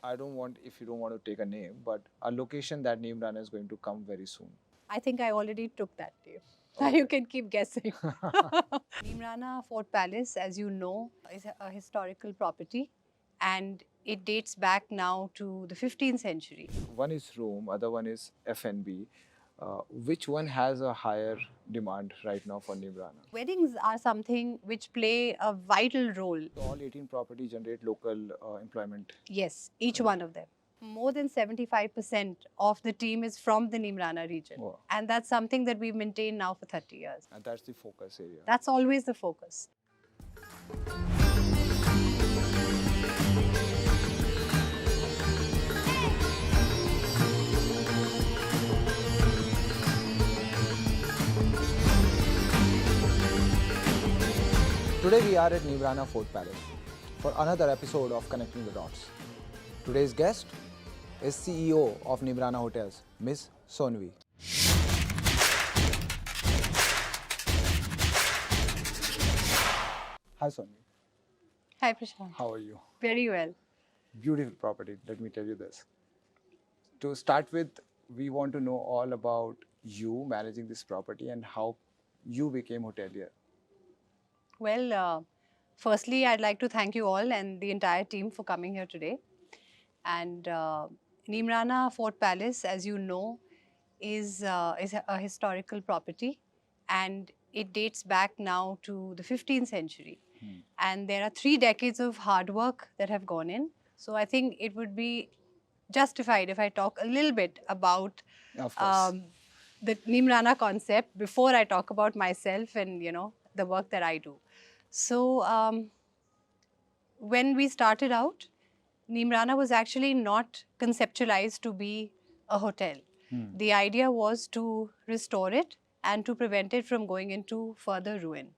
I don't want, if you don't want to take a name, but a location that Neemrana is going to come very soon. I think I already took that name. Okay. You can keep guessing. Neemrana Fort Palace, as you know, is a historical property, and it dates back now to the 15th century. One is room, other one is F&B. Which one has a higher demand right now for Neemrana? Weddings are something which play a vital role. So all 18 properties generate local employment. Yes, each one of them. More than 75% of the team is from the Neemrana region. Wow. And that's something that we've maintained now for 30 years. And that's the focus area. That's always the focus. Today we are at Neemrana Fort Palace for another episode of Connecting the Dots. Today's guest is CEO of Neemrana Hotels, Ms. Sonavi. Hi Sonavi, Hi, Prashant. how are you? Very well. Beautiful property, let me tell you this. To start with, we want to know all about you managing this property and how you became hotelier. Well, firstly, I'd like to thank you all and the entire team for coming here today. And Neemrana Fort Palace, as you know, is a historical property, and it dates back now to the 15th century. And there are 3 decades of hard work that have gone in. So I think it would be justified if I talk a little bit about Of course. the Neemrana concept before I talk about myself and the work that I do. So when we started out, Neemrana was actually not conceptualized to be a hotel. The idea was to restore it and to prevent it from going into further ruin.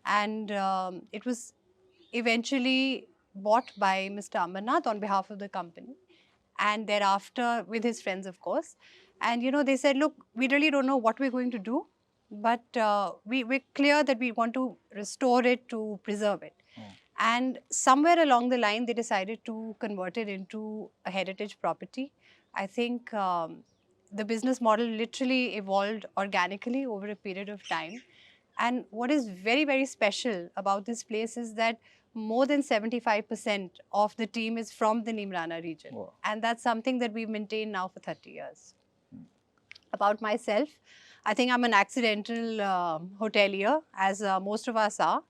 And it was eventually bought by Mr. Amarnath on behalf of the company, and thereafter with his friends, of course. And they said, look, we really don't know what we're going to do, but we're clear that we want to restore it, to preserve it. And somewhere along the line, they decided to convert it into a heritage property. I think the business model literally evolved organically over a period of time. And what is very, very special about this place is that more than 75% of the team is from the Neemrana region. Wow. And that's something that we've maintained now for 30 years. About myself, I think I'm an accidental hotelier, as most of us are.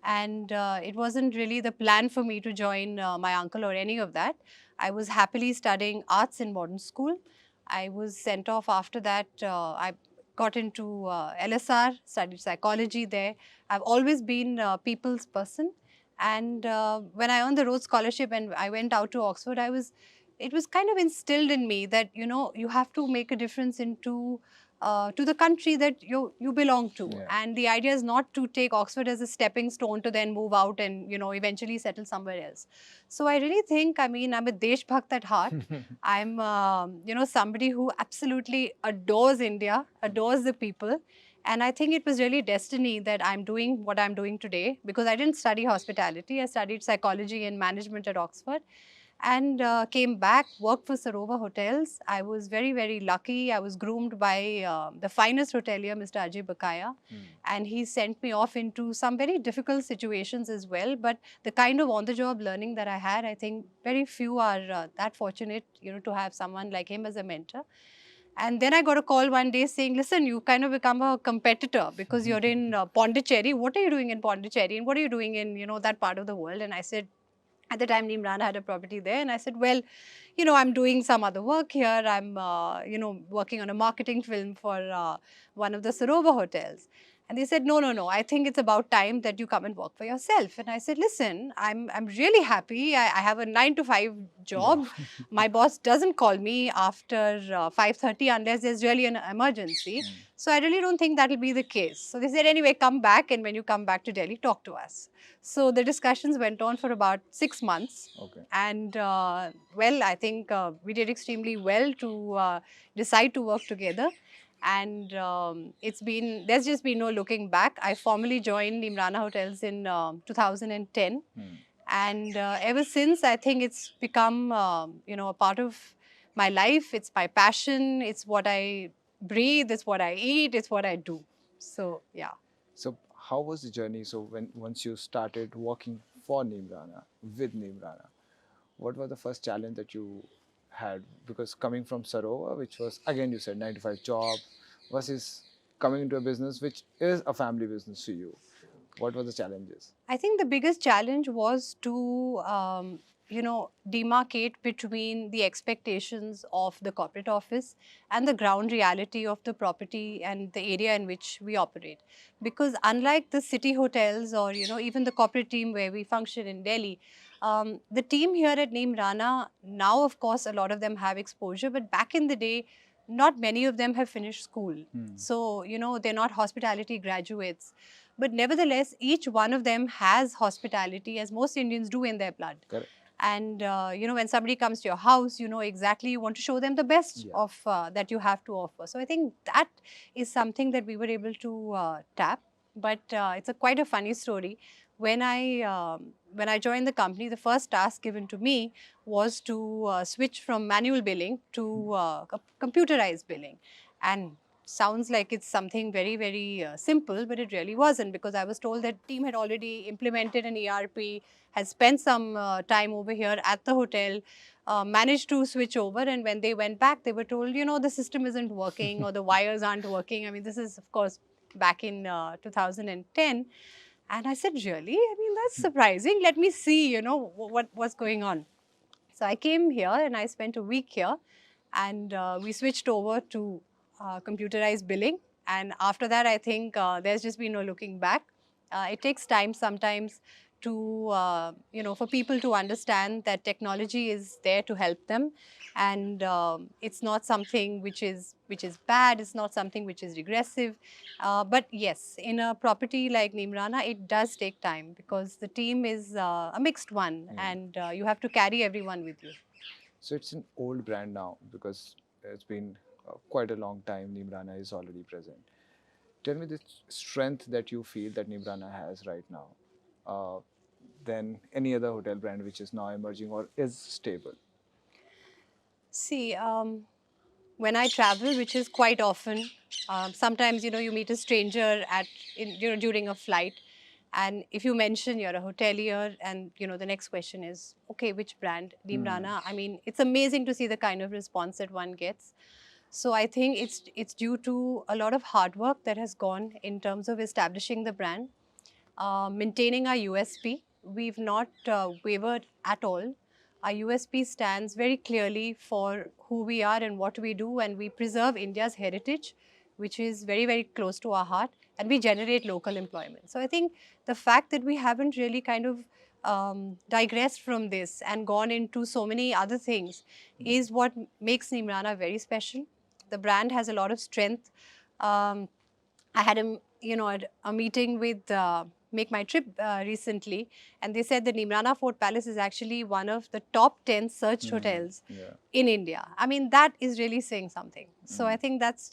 And it wasn't really the plan for me to join my uncle or any of that. I was happily studying arts in modern school. I was sent off after that. I got into LSR, studied psychology there. I've always been a people's person. And when I earned the Rhodes Scholarship and I went out to Oxford, it was kind of instilled in me that, you have to make a difference into to the country that you belong to. Yeah. And the idea is not to take Oxford as a stepping stone to then move out and, eventually settle somewhere else. So I really think, I'm a Deshbhakt at heart. I'm, somebody who absolutely adores India, adores the people. And I think it was really destiny that I'm doing what I'm doing today, because I didn't study hospitality. I studied psychology and management at Oxford, and came back, worked for Sonavi Hotels. I was very, very lucky. I was groomed by the finest hotelier, Mr. Ajay Bakaya, and he sent me off into some very difficult situations as well. But the kind of on-the-job learning that I had, I think very few are that fortunate, to have someone like him as a mentor. And then I got a call one day saying, listen, you kind of become a competitor because you're in Pondicherry. What are you doing in Pondicherry? And what are you doing in, that part of the world? And I said, at the time, Neemrana had a property there. And I said, well, I'm doing some other work here. I'm, working on a marketing film for one of the Sonavi Hotels. And they said, no, I think it's about time that you come and work for yourself. And I said, listen, I'm really happy. I have a 9-to-5 job. My boss doesn't call me after 5:30 unless there's really an emergency. So I really don't think that'll be the case. So they said, anyway, come back. And when you come back to Delhi, talk to us. So the discussions went on for about 6 months. Okay. And well, I think we did extremely well to decide to work together. And there's just been no looking back. I formally joined Neemrana Hotels in 2010. And ever since, I think it's become, a part of my life. It's my passion. It's what I breathe. It's what I eat. It's what I do. So, yeah. So how was the journey? So when once you started working for Neemrana, with Neemrana, what was the first challenge that you had? Because coming from Sarovar, which was again you said 9 to 5 job, versus coming into a business which is a family business for you. What were the challenges? I think the biggest challenge was to, demarcate between the expectations of the corporate office and the ground reality of the property and the area in which we operate. Because unlike the city hotels or, even the corporate team where we function in Delhi, the team here at Neemrana, now of course, a lot of them have exposure, but back in the day, not many of them have finished school. So, they're not hospitality graduates. But nevertheless, each one of them has hospitality, as most Indians do, in their blood. Correct. And when somebody comes to your house, you know exactly, you want to show them the best Yeah. of that you have to offer. So I think that is something that we were able to tap. But it's quite a funny story. When I joined the company, the first task given to me was to switch from manual billing to computerized billing. And sounds like it's something very, very simple, but it really wasn't, because I was told that team had already implemented an ERP, has spent some time over here at the hotel, managed to switch over, and when they went back, they were told, the system isn't working or the wires aren't working. I mean, this is, of course, back in 2010. And I said, really? I mean, that's surprising. Let me see, what's going on. So I came here and I spent a week here, and we switched over to computerized billing. And after that, I think there's just been no looking back. It takes time sometimes to, for people to understand that technology is there to help them, and it's not something which is bad. It's not something which is regressive. But yes, in a property like Neemrana, it does take time because the team is a mixed one, Yeah. and you have to carry everyone with you. So it's an old brand now because it's been quite a long time. Neemrana is already present. Tell me the strength that you feel that Neemrana has right now, uh, than any other hotel brand which is now emerging or is stable. See, when I travel, which is quite often, sometimes you meet a stranger during a flight, and if you mention you're a hotelier, and the next question is, okay, which brand? Neemrana. I mean, it's amazing to see the kind of response that one gets. So I think it's due to a lot of hard work that has gone in terms of establishing the brand, maintaining our USP. We've not wavered at all. Our USP stands very clearly for who we are and what we do, and we preserve India's heritage, which is very, very close to our heart, and we generate local employment. So I think the fact that we haven't really kind of digressed from this and gone into so many other things is what makes Neemrana very special. The brand has a lot of strength. Um, I had a meeting with Make My Trip recently, and they said the Neemrana Fort Palace is actually one of the top 10 searched hotels Yeah. in India. I mean, that is really saying something. So I think that's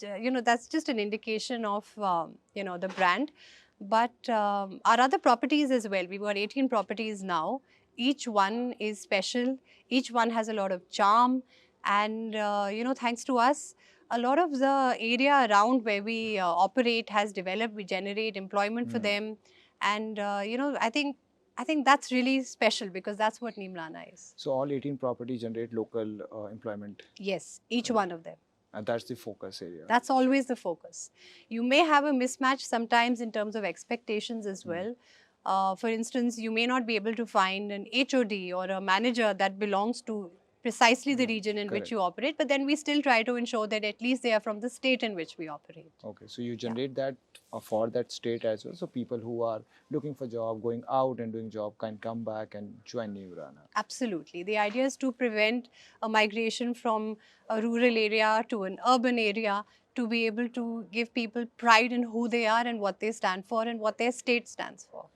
just an indication of the brand. But our other properties as well. We've got 18 properties now. Each one is special. Each one has a lot of charm, and thanks to us, a lot of the area around where we operate has developed. We generate employment for them, and I think that's really special because that's what Neemrana is. So all 18 properties generate local employment, Yes, each one of them. and that's the focus area. That's always the focus. You may have a mismatch sometimes in terms of expectations as well. For instance, you may not be able to find an HOD or a manager that belongs to precisely the region in Correct. which you operate, but then we still try to ensure that at least they are from the state in which we operate. Okay, so you generate that for that state as well. So people who are looking for job, going out and doing job can come back and join Neemrana. Absolutely. The idea is to prevent a migration from a rural area to an urban area, to be able to give people pride in who they are and what they stand for and what their state stands for.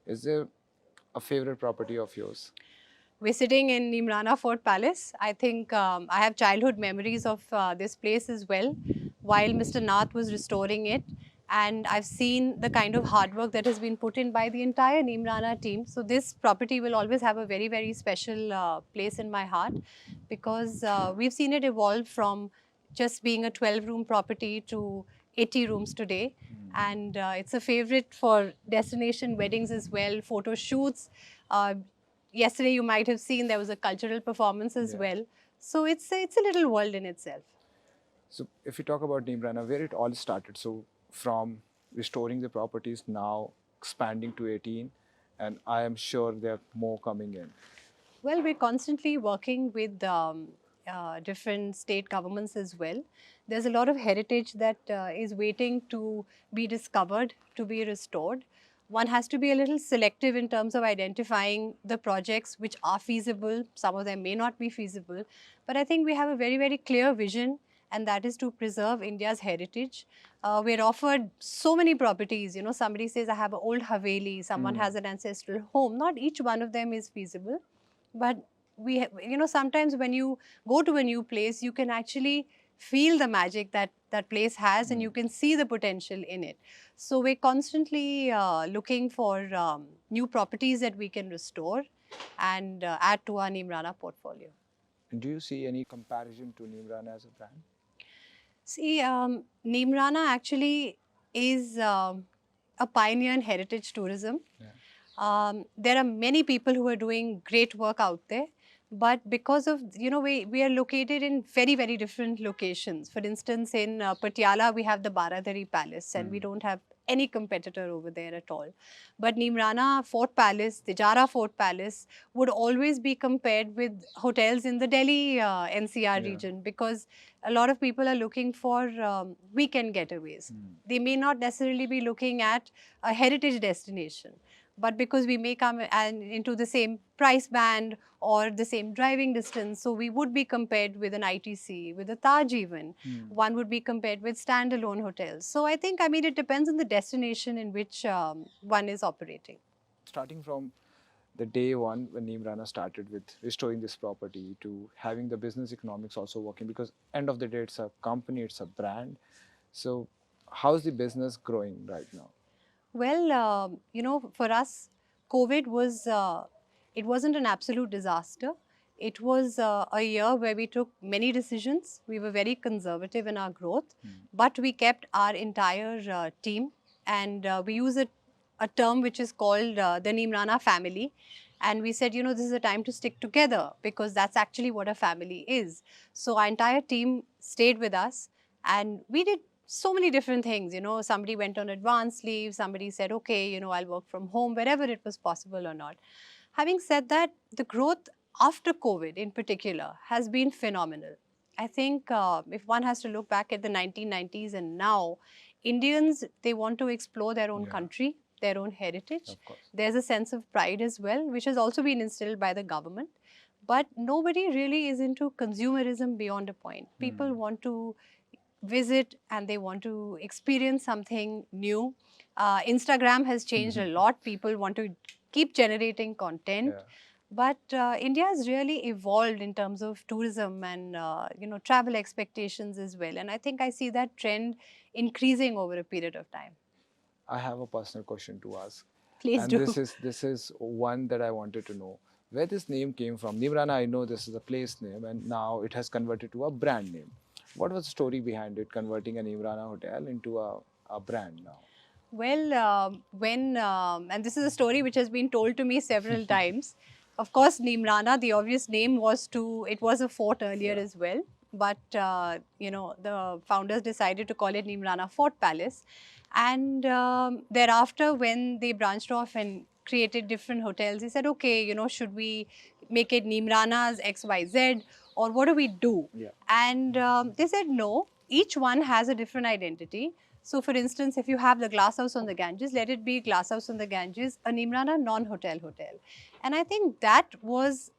Is there a favorite property of yours? We're sitting in Neemrana Fort Palace. I think I have childhood memories of this place as well, while Mr. Nath was restoring it. and I've seen the kind of hard work that has been put in by the entire Neemrana team. So this property will always have a very, very special place in my heart, because we've seen it evolve from just being a 12-room property to 80 rooms today. And it's a favorite for destination weddings as well, photo shoots. Uh, Yesterday you might have seen there was a cultural performance as Yeah. well. So it's a little world in itself. So if you talk about Neemrana, where it all started, so from restoring the properties, now expanding to 18, and I am sure there are more coming in. Well, we're constantly working with different state governments as well. There's a lot of heritage that is waiting to be discovered, to be restored. One has to be a little selective in terms of identifying the projects which are feasible. Some of them may not be feasible. But I think we have a very, very clear vision, and that is to preserve India's heritage. We're offered so many properties. You know, somebody says, I have an old Haveli, someone has an ancestral home. Not each one of them is feasible, but sometimes when you go to a new place, you can actually feel the magic that that place has, and you can see the potential in it. So we're constantly looking for new properties that we can restore and add to our Neemrana portfolio. And do you see any comparison to Neemrana as a brand? See, Neemrana actually is a pioneer in heritage tourism. There are many people who are doing great work out there, but because of, we are located in very, very different locations. For instance, in Patiala, we have the Baradari Palace, and we don't have any competitor over there at all. But Neemrana Fort Palace, Tijara Fort Palace would always be compared with hotels in the Delhi NCR region, because a lot of people are looking for weekend getaways. They may not necessarily be looking at a heritage destination, but because we may come into the same price band or the same driving distance, so we would be compared with an ITC, with a Taj even. One would be compared with standalone hotels. So I think, it depends on the destination in which one is operating. Starting from the day one when Neemrana started with restoring this property to having the business economics also working, because end of the day it's a company, it's a brand. So how's the business growing right now? Well, for us, COVID was, it wasn't an absolute disaster. It was a year where we took many decisions. We were very conservative in our growth, but we kept our entire team, and we use a term which is called the Neemrana family. And we said, this is a time to stick together, because that's actually what a family is. So our entire team stayed with us, and we did so many different things. Somebody went on advance leave, somebody said, okay, I'll work from home, wherever it was possible or not. Having said that, the growth after COVID in particular has been phenomenal. I think if one has to look back at the 1990s and now, Indians, they want to explore their own country, their own heritage. There's a sense of pride as well, which has also been instilled by the government. But nobody really is into consumerism beyond a point. People want to visit and they want to experience something new. Instagram has changed a lot. People want to keep generating content. But India has really evolved in terms of tourism and travel expectations as well. And I think I see that trend increasing over a period of time. I have a personal question to ask. Please And do. this is one that I wanted to know. Where this name came from. Neemrana, I know this is a place name, and now it has converted to a brand name. What was the story behind it, converting a Neemrana hotel into a brand now? Well, and this is a story which has been told to me several times. Of course, Neemrana, the obvious name was it was a fort earlier as well. But, the founders decided to call it Neemrana Fort Palace. And thereafter, when they branched off and created different hotels, they said, okay, should we make it Neemrana's XYZ, or what do we do? And they said, no, each one has a different identity. So, for instance, if you have the glass house on the Ganges, let it be glass house on the Ganges, a Neemrana non-hotel hotel. And I think that was,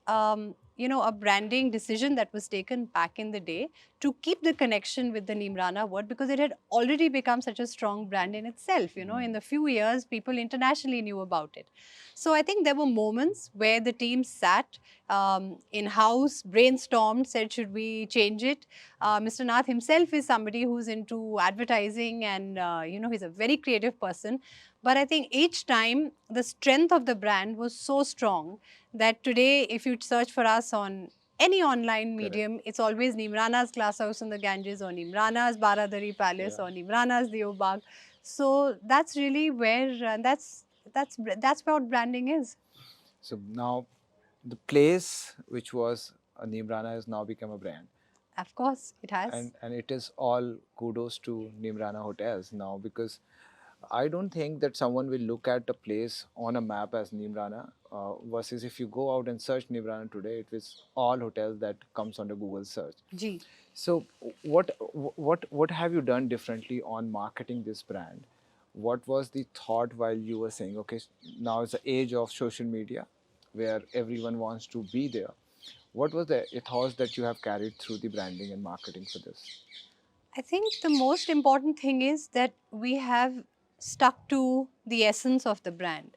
a branding decision that was taken back in the day to keep the connection with the Neemrana word, because it had already become such a strong brand in itself. In the few years, people internationally knew about it. So I think there were moments where the team sat in-house, brainstormed, said, should we change it? Mr. Nath himself is somebody who's into advertising and, he's a very creative person. But I think each time the strength of the brand was so strong that today, if you search for us on any online Correct. medium, it's always Neemrana's Glass House on the Ganges, or Neemrana's Baradari Palace, Yeah. or Neemrana's Deobag. So that's really where, that's what branding is. So now the place which was a Neemrana has now become a brand. Of course, it has. And it is all kudos to Neemrana Hotels now, because I don't think that someone will look at a place on a map as Neemrana versus if you go out and search Neemrana today, it is all hotels that comes under Google search. Gee. So what have you done differently on marketing this brand? What was the thought while you were saying, okay, now is the age of social media where everyone wants to be there? What was the ethos that you have carried through the branding and marketing for this? I think the most important thing is that we have stuck to the essence of the brand.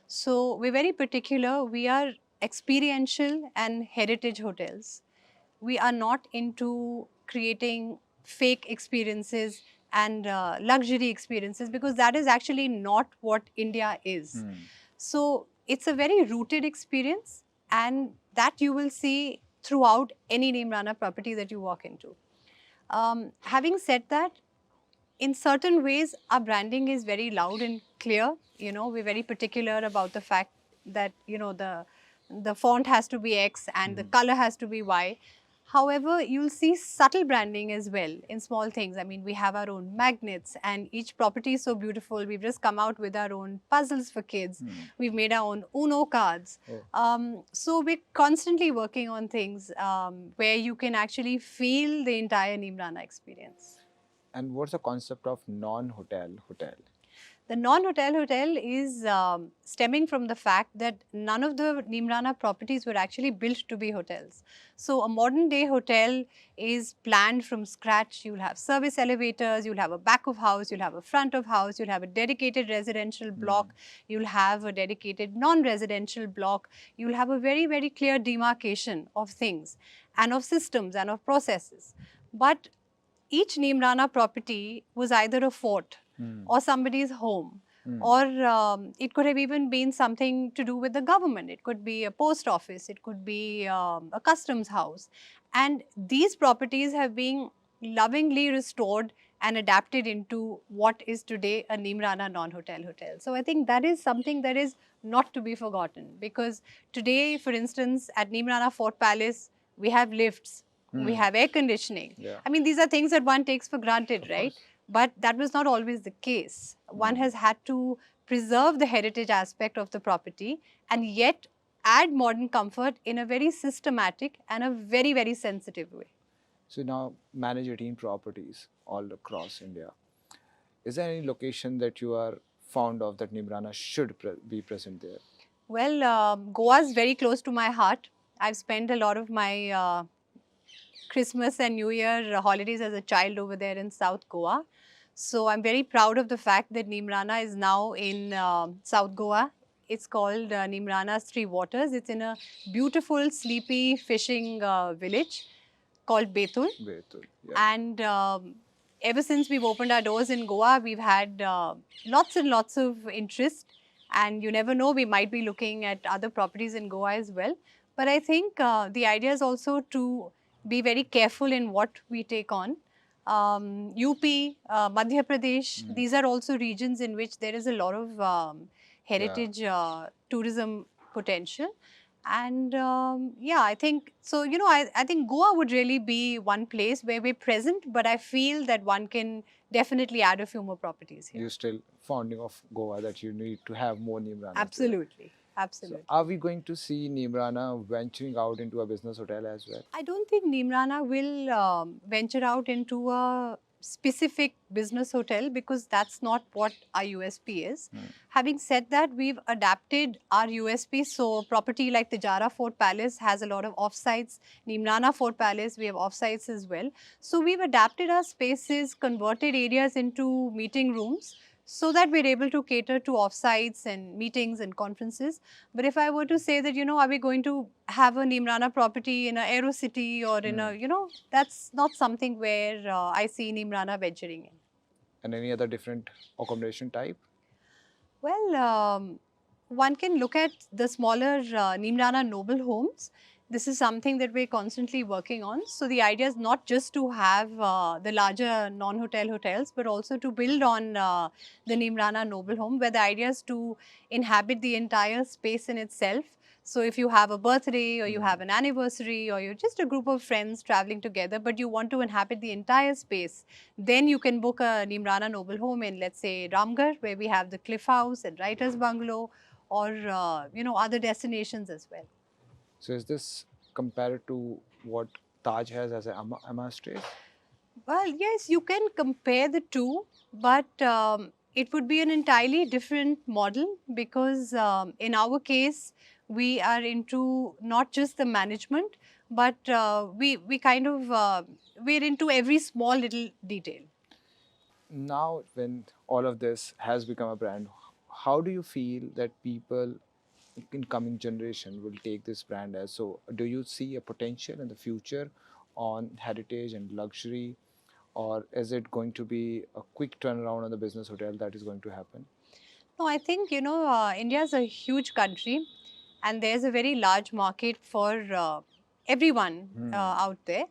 So we're very particular. We are experiential and heritage hotels. We are not into creating fake experiences and luxury experiences, because that is actually not what India is. So it's a very rooted experience, and that you will see throughout any Neemrana property that you walk into. Having said that, in certain ways, our branding is very loud and clear. We're very particular about the fact that, the font has to be X and the color has to be Y. However, you'll see subtle branding as well in small things. I mean, we have our own magnets, and each property is so beautiful. We've just come out with our own puzzles for kids. We've made our own Uno cards. So we're constantly working on things where you can actually feel the entire Neemrana experience. And what's the concept of non-hotel hotel? The non-hotel hotel is stemming from the fact that none of the Neemrana properties were actually built to be hotels. So a modern day hotel is planned from scratch. You'll have service elevators, you'll have a back of house, you'll have a front of house, you'll have a dedicated residential block, you'll have a dedicated non-residential block, you'll have a very, very clear demarcation of things and of systems and of processes. But each Neemrana property was either a fort or somebody's home, or it could have even been something to do with the government. It could be a post office, it could be a customs house. And these properties have been lovingly restored and adapted into what is today a Neemrana non-hotel hotel. So I think that is something that is not to be forgotten, because today, for instance, at Neemrana Fort Palace, we have lifts, we have air conditioning. Yeah. I mean, these are things that one takes for granted, right? But that was not always the case. One has had to preserve the heritage aspect of the property and yet add modern comfort in a very systematic and a very, very sensitive way. So now manage 18 properties all across India. Is there any location that you are fond of that Neemrana should be present there? Well, Goa is very close to my heart. I've spent a lot of my Christmas and New Year holidays as a child over there in South Goa. So I'm very proud of the fact that Neemrana is now in South Goa. It's called Neemrana's Three Waters. It's in a beautiful, sleepy fishing village called Betul. Betul, yeah. And ever since we've opened our doors in Goa, we've had lots and lots of interest. And you never know, we might be looking at other properties in Goa as well. But I think the idea is also to be very careful in what we take on. UP, Madhya Pradesh, these are also regions in which there is a lot of heritage tourism potential. And yeah, I think, so, I think Goa would really be one place where we're present, but I feel that one can definitely add a few more properties here. You're still fonding of Goa, that you need to have more Neemrana. Absolutely. So Absolutely. are we going to see Neemrana venturing out into a business hotel as well? I don't think Neemrana will venture out into a specific business hotel because that's not what our USP is. Hmm. Having said that, we've adapted our USP. So property like Tijara Fort Palace has a lot of offsites. Neemrana Fort Palace, we have offsites as well. So we've adapted our spaces, converted areas into meeting rooms so that we're able to cater to offsites and meetings and conferences. But if I were to say that, are we going to have a Neemrana property in a Aero City or in Hmm. a, that's not something where I see Neemrana venturing in. And any other different accommodation type? Well, one can look at the smaller Neemrana noble homes. This is something that we're constantly working on. So the idea is not just to have the larger non-hotel hotels, but also to build on the Neemrana noble home, where the idea is to inhabit the entire space in itself. So if you have a birthday or you have an anniversary or you're just a group of friends traveling together, but you want to inhabit the entire space, then you can book a Neemrana noble home in, let's say, Ramgarh, where we have the Cliff House and Writer's Bungalow, or other destinations as well. So is this compared to what Taj has as a Amma stay? Well, yes, you can compare the two, but it would be an entirely different model because in our case, we are into not just the management, but we kind of we're into every small little detail. Now, when all of this has become a brand, how do you feel that people in coming generation will take this brand as? So do you see a potential in the future on heritage and luxury, or is it going to be a quick turnaround on the business hotel that is going to happen? No, I think, India is a huge country and there's a very large market for everyone out there.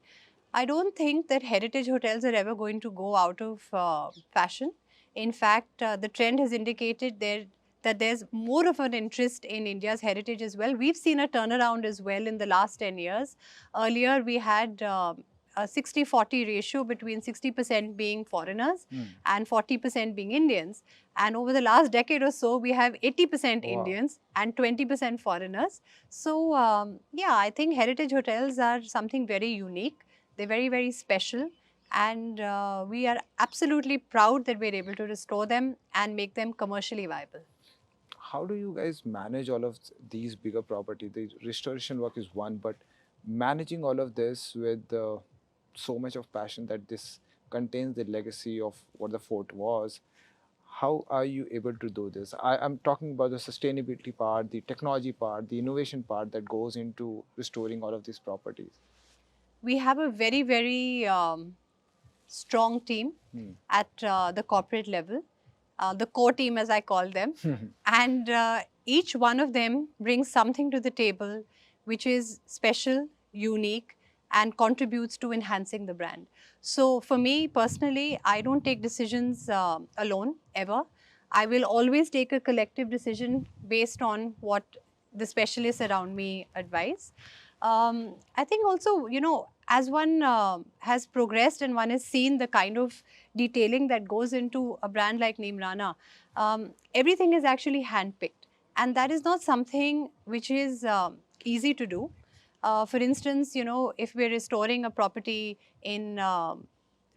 I don't think that heritage hotels are ever going to go out of fashion. In fact, the trend has indicated that there's more of an interest in India's heritage as well. We've seen a turnaround as well in the last 10 years. Earlier, we had a 60-40 ratio between 60% being foreigners and 40% being Indians. And over the last decade or so, we have 80% Wow. Indians and 20% foreigners. So, yeah, I think heritage hotels are something very unique. They're very, very special. And we are absolutely proud that we're able to restore them and make them commercially viable. How do you guys manage all of these bigger property? The restoration work is one, but managing all of this with so much of passion that this contains the legacy of what the fort was. How are you able to do this? I'm talking about the sustainability part, the technology part, the innovation part that goes into restoring all of these properties. We have a very, very strong team at the corporate level, the core team, as I call them. And each one of them brings something to the table which is special, unique, and contributes to enhancing the brand. So, for me personally, I don't take decisions alone ever. I will always take a collective decision based on what the specialists around me advise. I think also, as one has progressed and one has seen the kind of detailing that goes into a brand like Neemrana, everything is actually handpicked. And that is not something which is easy to do. For instance, if we're restoring a property in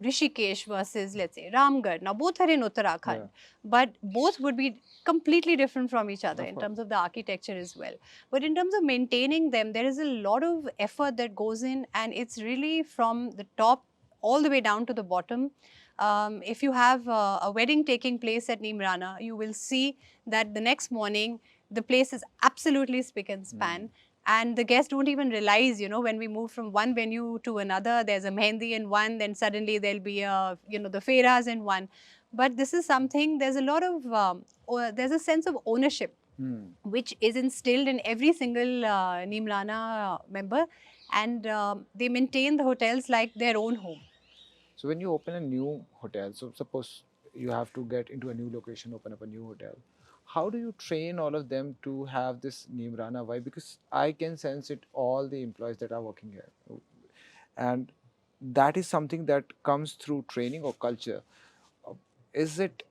Rishikesh versus, let's say, Ramgarh. Now, both are in Uttarakhand, but both would be completely different from each other in terms of the architecture as well. But in terms of maintaining them, there is a lot of effort that goes in, and it's really from the top all the way down to the bottom. If you have a wedding taking place at Neemrana, you will see that the next morning the place is absolutely spick and span. And the guests don't even realize, when we move from one venue to another, there's a mehendi in one, then suddenly there'll be the fairas in one. But this is something, there's a lot of, there's a sense of ownership which is instilled in every single Neemrana member, and they maintain the hotels like their own home. So when you open a new hotel, so suppose you have to get into a new location, open up a new hotel. How do you train all of them to have this Neemrana vibe? Because I can sense it all the employees that are working here, and that is something that comes through training or culture. Uh, Is it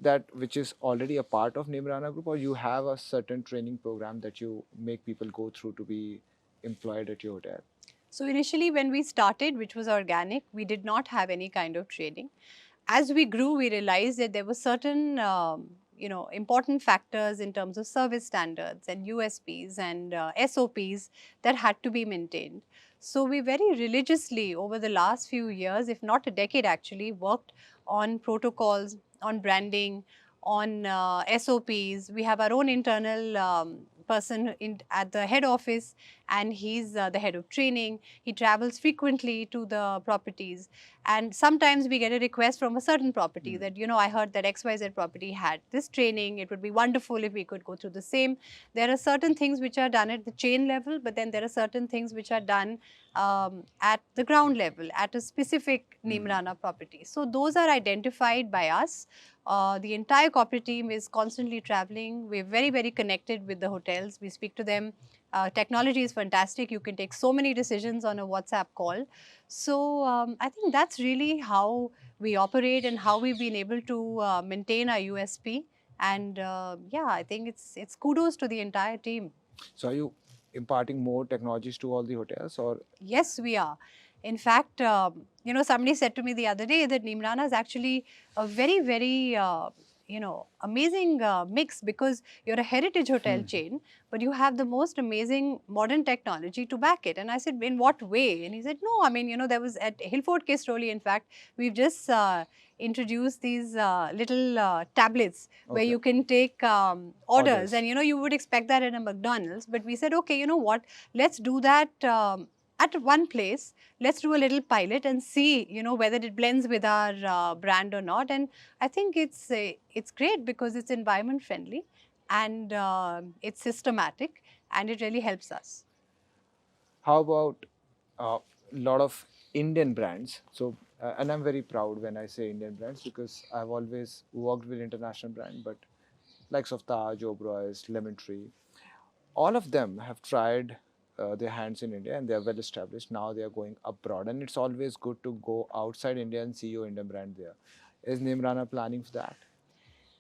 that which is already a part of Neemrana Group, or you have a certain training program that you make people go through to be employed at your hotel? So initially when we started, which was organic, we did not have any kind of training. As we grew, we realized that there were certain important factors in terms of service standards and USPs and SOPs that had to be maintained. So we very religiously over the last few years, if not a decade actually, worked on protocols, on branding, on SOPs. We have our own internal person at the head office, and he's the head of training. He travels frequently to the properties, and sometimes we get a request from a certain property Mm. that, I heard that XYZ property had this training. It would be wonderful if we could go through the same. There are certain things which are done at the chain level, but then there are certain things which are done at the ground level, at a specific Mm. Neemrana property. So those are identified by us. The entire corporate team is constantly traveling. We're very, very connected with the hotels. We speak to them. Technology is fantastic. You can take so many decisions on a WhatsApp call. So I think that's really how we operate and how we've been able to maintain our USP. And yeah, I think it's kudos to the entire team. So are you imparting more technologies to all the hotels, or Yes, we are. In fact, somebody said to me the other day that Neemrana is actually a very, very, amazing mix, because you're a heritage hotel chain, but you have the most amazing modern technology to back it. And I said, in what way? And he said, no, I mean, there was at Hillfort Kistroli, in fact, we've just introduced these little tablets where okay, you can take orders. orders? And, you would expect that in a McDonald's. But we said, okay, you know what? Let's do that. At one place, let's do a little pilot and see, whether it blends with our brand or not. And I think it's great because it's environment friendly, and it's systematic, and it really helps us. How about a lot of Indian brands? So, and I'm very proud when I say Indian brands because I've always worked with international brand, but likes of Taj, Oberoi, Lemon Tree, all of them have tried their hands in India and they are well established. Now they are going abroad, and it's always good to go outside India and see your Indian brand there. Is Nimrana planning for that?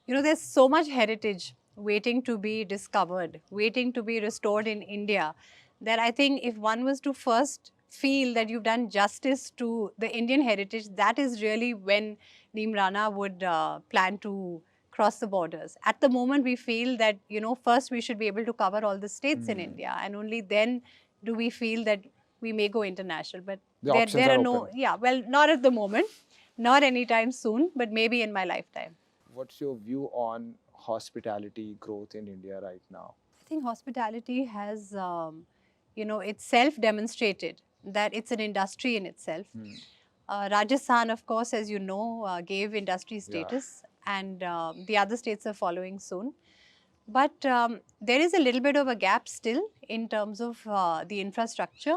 There's so much heritage waiting to be discovered, waiting to be restored in India, that I think if one was to first feel that you've done justice to the Indian heritage, that is really when Neemrana would plan to cross the borders. At the moment, we feel that, first we should be able to cover all the states in Hmm. India, and only then do we feel that we may go international. But The there, options there are are no, open. yeah, well, not at the moment, not anytime soon, but maybe in my lifetime. What's your view on hospitality growth in India right now? I think hospitality has, itself demonstrated that it's an industry in itself. Hmm. Rajasthan, of course, as you know, gave industry Yeah. status, and the other states are following soon. But there is a little bit of a gap still in terms of the infrastructure.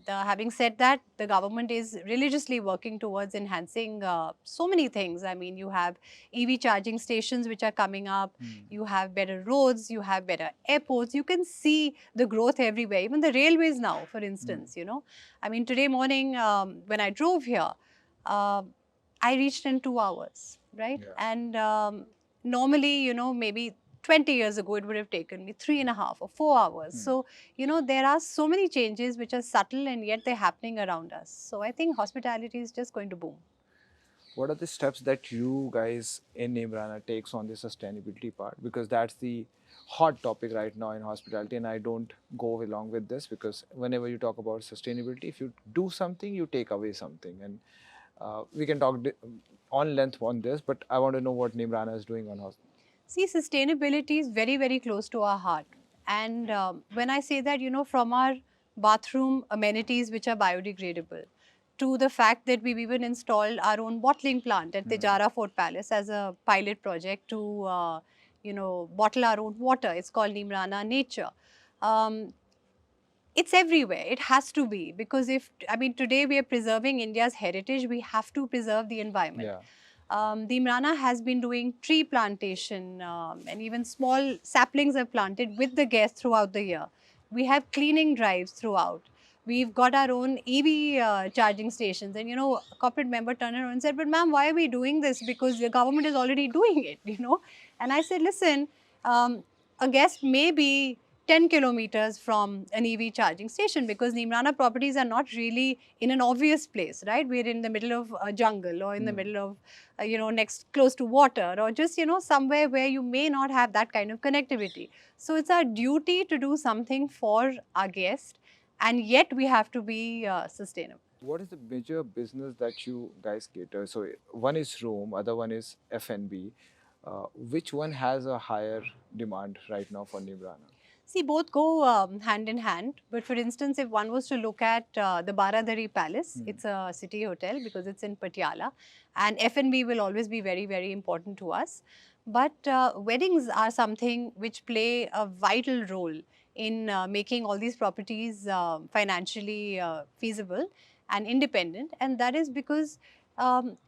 Having said that, the government is religiously working towards enhancing so many things. I mean, you have EV charging stations which are coming up, Hmm. you have better roads, you have better airports. You can see the growth everywhere, even the railways now, for Hmm. instance. I mean, today morning when I drove here, uh, I reached in 2 hours, right? Yeah. And normally, maybe 20 years ago, it would have taken me 3.5 or 4 hours. Hmm. So, there are so many changes which are subtle and yet they're happening around us. So, I think hospitality is just going to boom. What are the steps that you guys in Nimrana takes on the sustainability part? Because that's the hot topic right now in hospitality, and I don't go along with this because whenever you talk about sustainability, if you do something, you take away something, and we can talk on length on this. But I want to know what Nimrana is doing on hospitality. See, sustainability is very, very close to our heart. And when I say that, from our bathroom amenities, which are biodegradable, to the fact that we've even installed our own bottling plant at the Jara Fort Palace as a pilot project to, bottle our own water. It's called Neemrana Nature. Um, it's everywhere. It has to be, because I mean, today we are preserving India's heritage, we have to preserve the environment. Yeah. The Imrana has been doing tree plantation, and even small saplings are planted with the guests throughout the year. We have cleaning drives throughout. We've got our own EV charging stations. And, a corporate member turned around and said, but ma'am, why are we doing this? Because the government is already doing it, And I said, listen, a guest may be 10 kilometers from an EV charging station, because Neemrana properties are not really in an obvious place, right? We're in the middle of a jungle, or in the middle of, next close to water, or just, somewhere where you may not have that kind of connectivity. So it's our duty to do something for our guest, and yet we have to be sustainable. What is the major business that you guys cater? So one is room, other one is F&B. Which one has a higher demand right now for Neemrana? See, both go hand in hand. But for instance, if one was to look at the Baradari Palace, it's a city hotel because it's in Patiala, and F&B will always be very, very important to us. But weddings are something which play a vital role in making all these properties financially feasible and independent, and that is because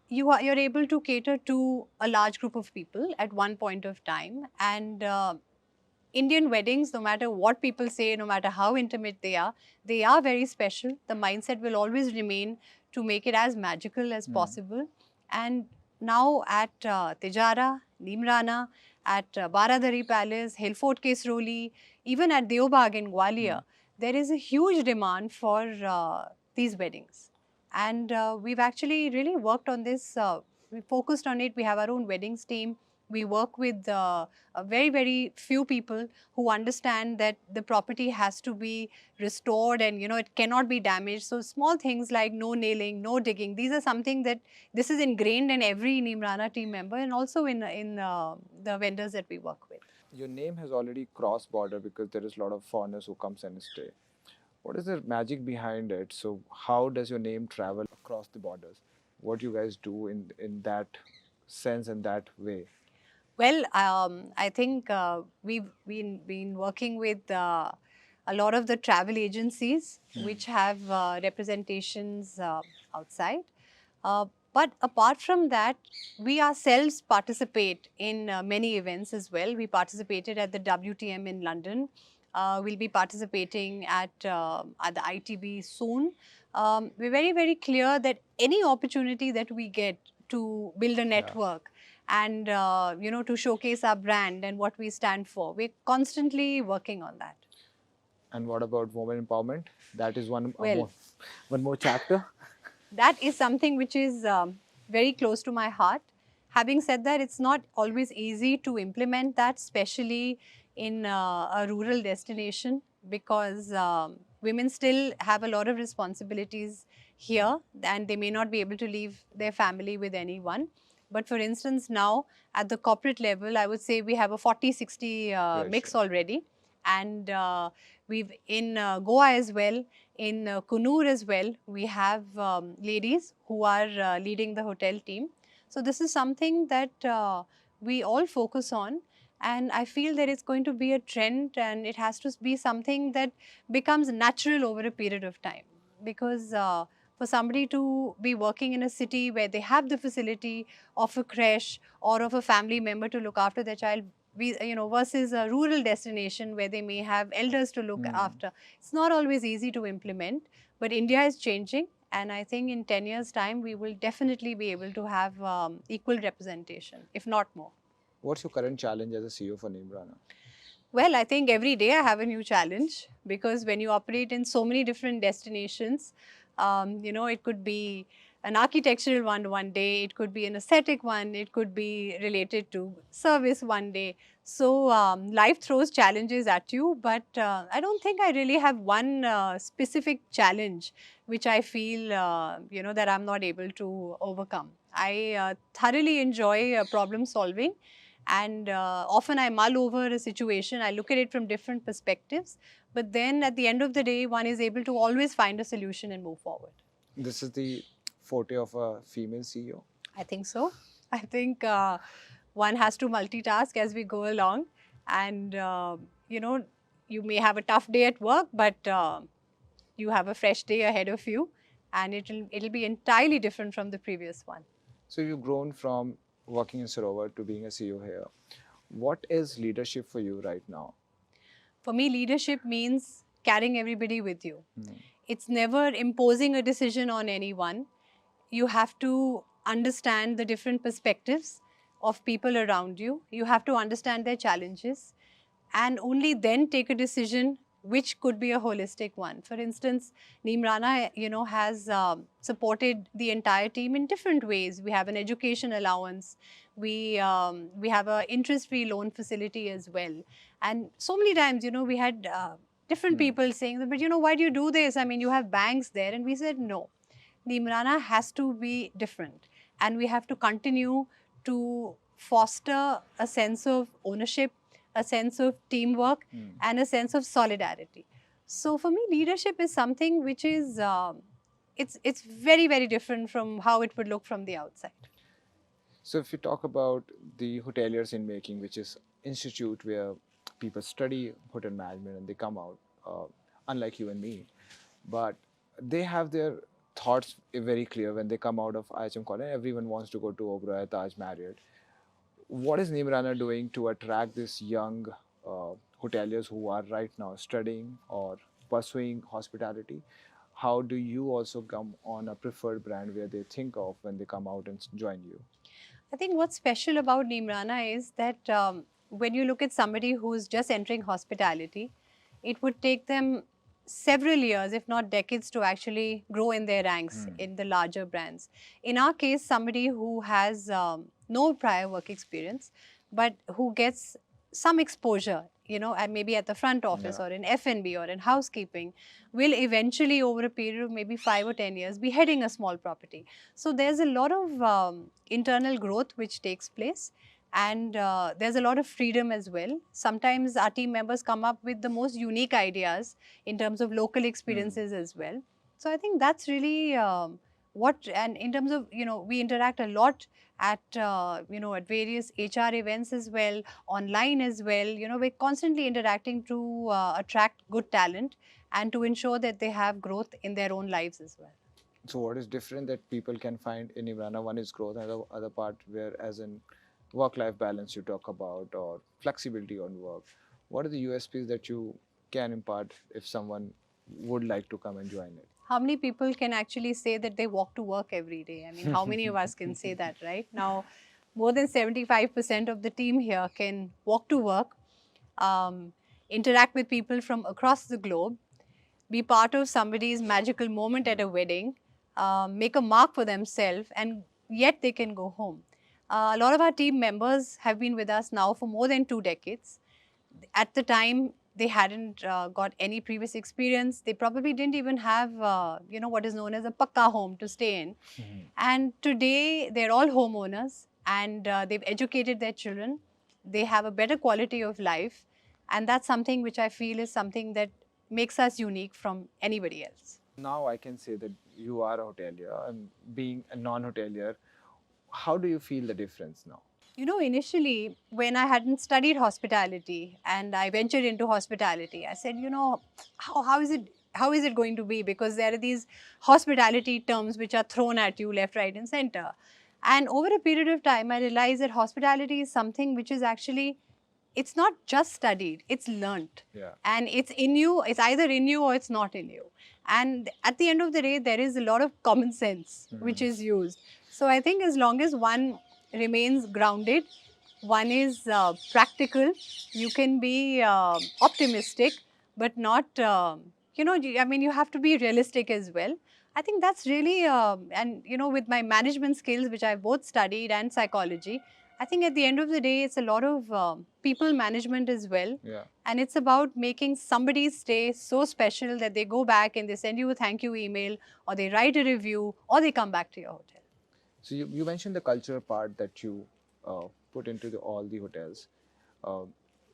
you're able to cater to a large group of people at one point of time, and Indian weddings, no matter what people say, no matter how intimate they are very special. The mindset will always remain to make it as magical as possible. And now at Tijara, Neemrana, at Baradari Palace, Hillfort Kesroli, even at Deobag in Gwalior, there is a huge demand for these weddings. And we've actually really worked on this. We focused on it. We have our own weddings team. We work with very, very few people who understand that the property has to be restored, and it cannot be damaged. So small things like no nailing, no digging, these are something that this is ingrained in every Neemrana team member, and also in the vendors that we work with. Your name has already crossed border because there is a lot of foreigners who comes and stay. What is the magic behind it? So how does your name travel across the borders? What do you guys do in that sense and that way? Well, I think we've been working with a lot of the travel agencies which have representations outside. Uh, but apart from that, we ourselves participate in many events as well. We participated at the WTM in London. We'll be participating at the ITB soon. We're very, very clear that any opportunity that we get to build a network and to showcase our brand and what we stand for, we're constantly working on that. And what about women empowerment? That is Well, one more chapter. that is something which is very close to my heart. Having said that, it's not always easy to implement that, especially in a rural destination, because women still have a lot of responsibilities here, and they may not be able to leave their family with anyone. But for instance, now at the corporate level, I would say we have a 40-60 mix already. And we've in Goa as well, in Kunur as well, we have ladies who are leading the hotel team. So this is something that we all focus on, and I feel that it's going to be a trend, and it has to be something that becomes natural over a period of time. Because for somebody to be working in a city where they have the facility of a creche or of a family member to look after their child, versus a rural destination where they may have elders to look after, it's not always easy to implement. But India is changing, and I think in 10 years' time, we will definitely be able to have equal representation, if not more. What's your current challenge as a CEO for Neemrana? Well, I think every day I have a new challenge, because when you operate in so many different destinations, it could be an architectural one day, it could be an aesthetic one, it could be related to service one day. So life throws challenges at you, but I don't think I really have one specific challenge which I feel, that I'm not able to overcome. I thoroughly enjoy problem solving, and often I mull over a situation, I look at it from different perspectives, but then at the end of the day, one is able to always find a solution and move forward. This is the forte of a female CEO. I think so. I think one has to multitask as we go along, and you may have a tough day at work, but you have a fresh day ahead of you, and it'll be entirely different from the previous one. So you've grown from working in Sarovar to being a CEO here. What is leadership for you right now? For me, leadership means carrying everybody with you. It's never imposing a decision on anyone. You have to understand the different perspectives of people around you. You have to understand their challenges. and only then take a decision which could be a holistic one. For instance, Neemrana, has supported the entire team in different ways. We have an education allowance, we have a interest-free loan facility as well, and so many times, we had different people saying that, but why do you do this? I mean, you have banks there, and we said no. Neemrana has to be different, and we have to continue to foster a sense of ownership, a sense of teamwork, and a sense of solidarity. So for me, leadership is something which is it's very, very different from how it would look from the outside. So if you talk about the hoteliers in making, which is institute where people study hotel management and they come out, unlike you and me, but they have their thoughts very clear when they come out of IHM college. Everyone wants to go to Oberoi, Taj, Marriott. What is Neemrana doing to attract these young hoteliers who are right now studying or pursuing hospitality? How do you also come on a preferred brand where they think of when they come out and join you? I think what's special about Neemrana is that when you look at somebody who's just entering hospitality, it would take them several years, if not decades, to actually grow in their ranks in the larger brands. In our case, somebody who has no prior work experience, but who gets some exposure, and maybe at the front office Yeah. or in F&B or in housekeeping, will eventually, over a period of maybe 5 or 10 years, be heading a small property. So there's a lot of internal growth which takes place, and there's a lot of freedom as well. Sometimes our team members come up with the most unique ideas in terms of local experiences as well. So I think that's really and in terms of, we interact a lot at, at various HR events as well, online as well. We're constantly interacting to attract good talent and to ensure that they have growth in their own lives as well. So what is different that people can find in Neemrana? One is growth, and the other part where as in work-life balance you talk about or flexibility on work. What are the USPs that you can impart if someone would like to come and join it? How many people can actually say that they walk to work every day? I mean, how many of us can say that, right? Now, more than 75% of the team here can walk to work, um, interact with people from across the globe, be part of somebody's magical moment at a wedding, make a mark for themselves, and yet they can go home. A lot of our team members have been with us now for more than 2 decades. At the time, they hadn't got any previous experience. They probably didn't even have, what is known as a pakka home to stay in. And today, they're all homeowners, and they've educated their children. They have a better quality of life. And that's something which I feel is something that makes us unique from anybody else. Now I can say that you are a hotelier and being a non-hotelier, how do you feel the difference now? Initially, when I hadn't studied hospitality and I ventured into hospitality, I said, how is it going to be? Because there are these hospitality terms which are thrown at you left, right, and center. And over a period of time, I realized that hospitality is something which is actually, it's not just studied, it's learnt. Yeah. And it's in you, it's either in you or it's not in you. And at the end of the day, there is a lot of common sense which is used. So I think as long as one remains grounded, one is practical, you can be optimistic, but not, I mean, you have to be realistic as well. I think that's really, and with my management skills, which I've both studied and psychology, I think at the end of the day, it's a lot of people management as well. Yeah. And it's about making somebody's stay so special that they go back and they send you a thank you email, or they write a review, or they come back to your hotel. So you mentioned the cultural part that you put into all the hotels. Uh,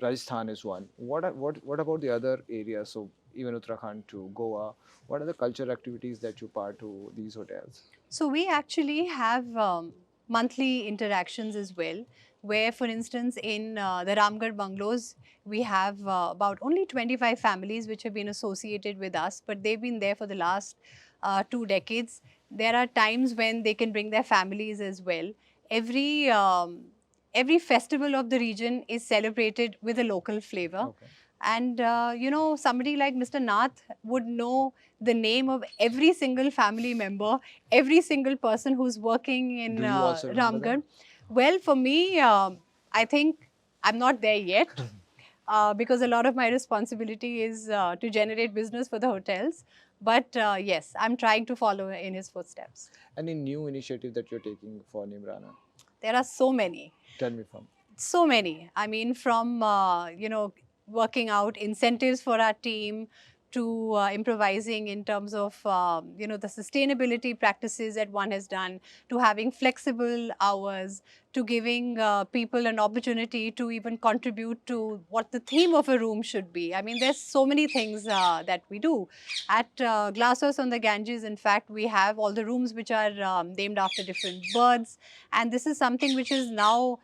Rajasthan is one. What about the other areas? So even Uttarakhand to Goa. What are the cultural activities that you part to these hotels? So we actually have monthly interactions as well, where, for instance, in the Ramgarh bungalows, we have about only 25 families which have been associated with us, but they've been there for the last 2 decades. There are times when they can bring their families as well. Every every festival of the region is celebrated with a local flavor. Okay. And, somebody like Mr. Nath would know the name of every single family member, every single person who's working in Do you also remember Ramgarh. them? Well, for me, I think I'm not there yet. because a lot of my responsibility is to generate business for the hotels. But yes, I'm trying to follow in his footsteps. Any new initiative that you're taking for Neemrana? There are so many. Tell me from. So many. I mean, from working out incentives for our team to improvising in terms of the sustainability practices that one has done, to having flexible hours, to giving people an opportunity to even contribute to what the theme of a room should be. I mean, there's so many things that we do at Glasshouse on the Ganges. In fact, we have all the rooms which are named after different birds, and this is something which is now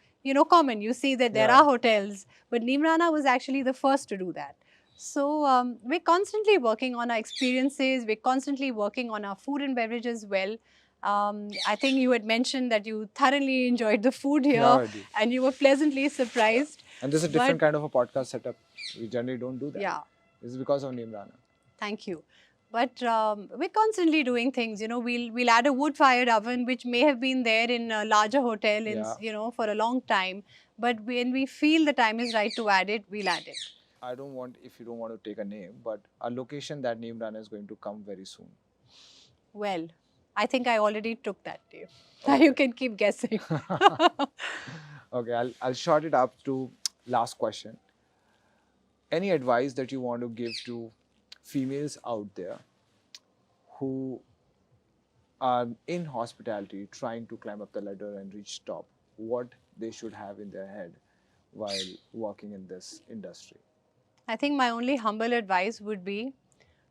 common. You see that there Yeah. are hotels, but Neemrana was actually the first to do that. So we're constantly working on our experiences. We're constantly working on our food and beverage as well. I think you had mentioned that you thoroughly enjoyed the food Yeah, here, I do. and you were pleasantly surprised. And this is a But different kind of a podcast setup. We generally don't do that. yeah, This is because of Neemrana. thank you. But we're constantly doing things. We'll add a wood-fired oven, which may have been there in a larger hotel in Yeah. for a long time. But when we feel the time is right to add it, we'll add it. I don't want, if you don't want to take a name, but a location that Neemrana is going to come very soon. Well, I think I already took that name. Okay. You can keep guessing. Okay, I'll short it up to last question. Any advice that you want to give to females out there who are in hospitality trying to climb up the ladder and reach top? What they should have in their head while working in this industry? I think my only humble advice would be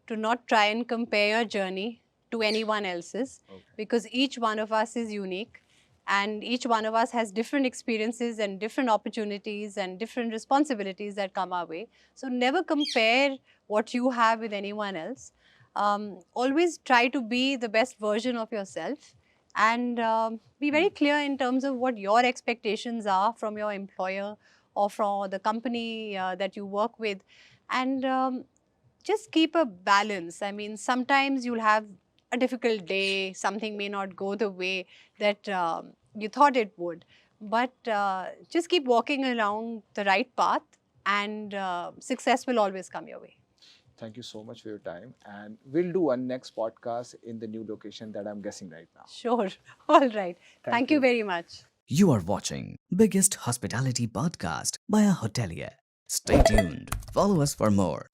to not try and compare your journey to anyone else's, Okay. because each one of us is unique and each one of us has different experiences and different opportunities and different responsibilities that come our way. So never compare what you have with anyone else. Always try to be the best version of yourself, and be very clear in terms of what your expectations are from your employer or from the company that you work with. And just keep a balance. I mean, sometimes you'll have a difficult day, something may not go the way that you thought it would, but just keep walking along the right path, and success will always come your way. Thank you so much for your time. And we'll do a next podcast in the new location that I'm guessing right now. Sure. All right. Thank you you. very much. You are watching biggest hospitality podcast by a hotelier. Stay tuned. Follow us for more.